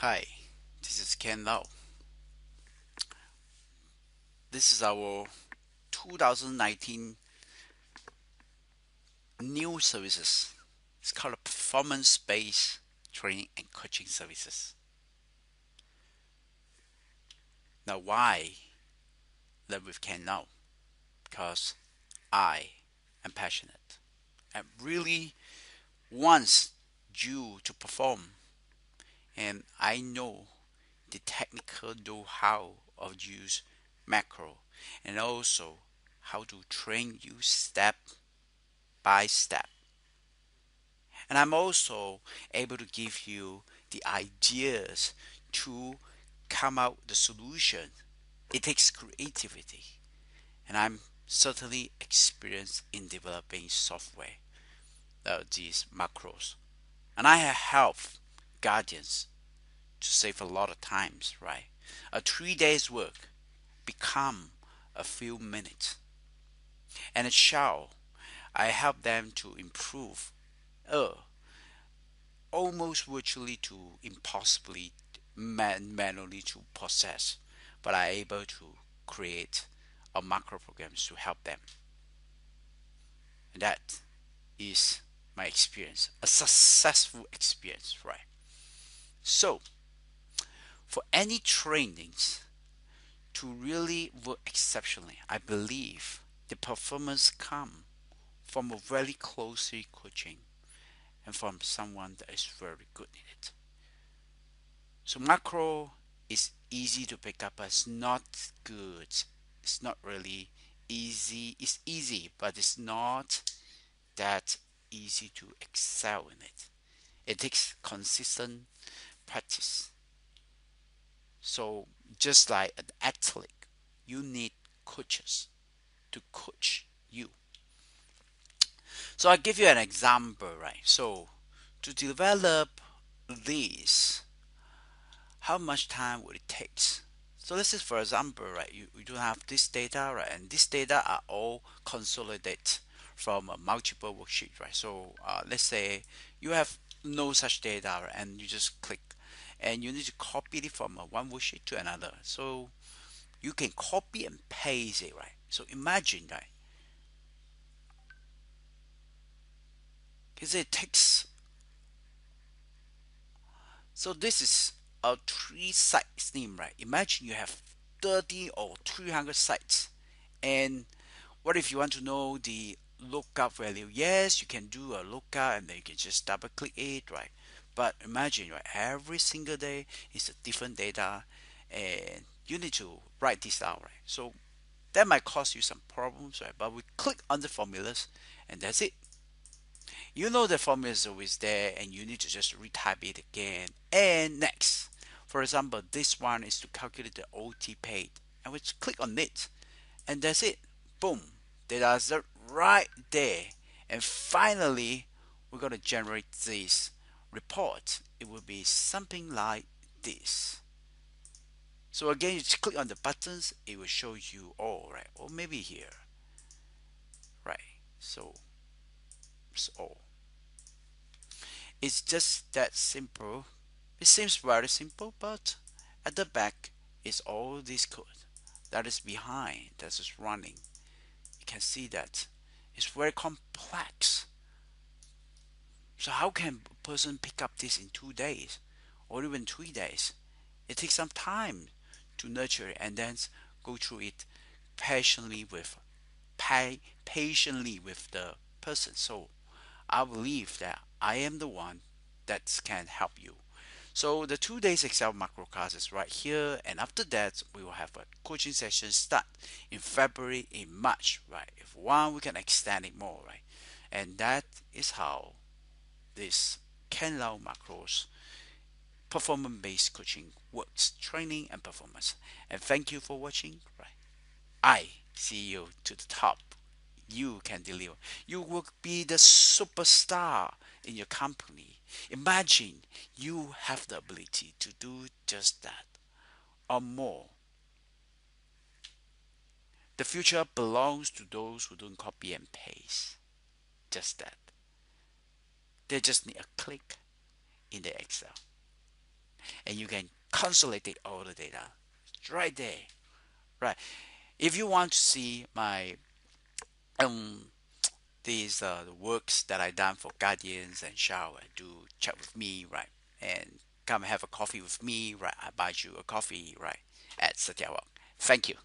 Hi, this is Ken Lau. This is our 2019 new services. It's called performance-based training and coaching services. Now, why live with Ken Lau? Because I am passionate and really wants you to perform, and I know the technical know-how of use macro and also how to train you step by step. And I'm also able to give you the ideas to come out the solution. It takes creativity, and I'm certainly experienced in developing software, these macros. And I have helped guardians to save a lot of times, right? A 3 days work become a few minutes. And at Shao, I help them to improve uh, almost virtually to impossibly manually to process, but are able to create a macro programs to help them. And that is my experience, a successful experience, right? So, for any trainings to really work exceptionally, I believe the performance come from a very closely coaching and from someone that is very good in it. So macro is easy to pick up, but it's not good. It's not really easy. It's easy, but it's not that easy to excel in it. It takes consistent practice. So just like an athlete, you need coaches to coach you. So I'll give you an example, right? So to develop this, how much time would it take? So this is for example, right? You do have this data, right? And this data are all consolidated from a multiple worksheet, right? So let's say you have no such data, right? And you just click, and you need to copy it from one worksheet to another. So you can copy and paste it, right? So imagine, right? Because it takes. So this is a three sites name, right? Imagine you have 30 or 300 sites, and what if you want to know the lookup value? Yes, you can do a lookup and then you can just double click it, right? But imagine, right, every single day is a different data and you need to write this down, right? So that might cause you some problems, right? But we click on the formulas and that's it. You know the formula is always there and you need to just retype it again. And next, for example, this one is to calculate the OT paid. And we just click on it and that's it. Boom. Data is right there. And finally, we're going to generate this report. It will be something like this. So again, you just click on the buttons, it will show you all, right? Or maybe here, right? So it's all. It's just that simple. It seems very simple, but at the back is all this code that is behind, that is running. You can see that it's very complex. So how can a person pick up this in 2 days or even 3 days? It takes some time to nurture it and then go through it patiently with patiently with the person. So I believe that I am the one that can help you. So the 2 days Excel macro class is right here, and after that we will have a coaching session start in February, in March, right? If one, we can extend it more, right? And that is how this Kenlao macros performance-based coaching works, training and performance. And thank you for watching. Right, I see you to the top. You can deliver. You will be the superstar in your company. Imagine you have the ability to do just that or more. The future belongs to those who don't copy and paste. Just that. They just need a click in the Excel. and you can consolidate all the data. It's right there, right? If you want to see my um these the works that I done for Guardians and Shower, do chat with me, right? And come have a coffee with me, right? I buy you a coffee, right? At Satyawak. Thank you.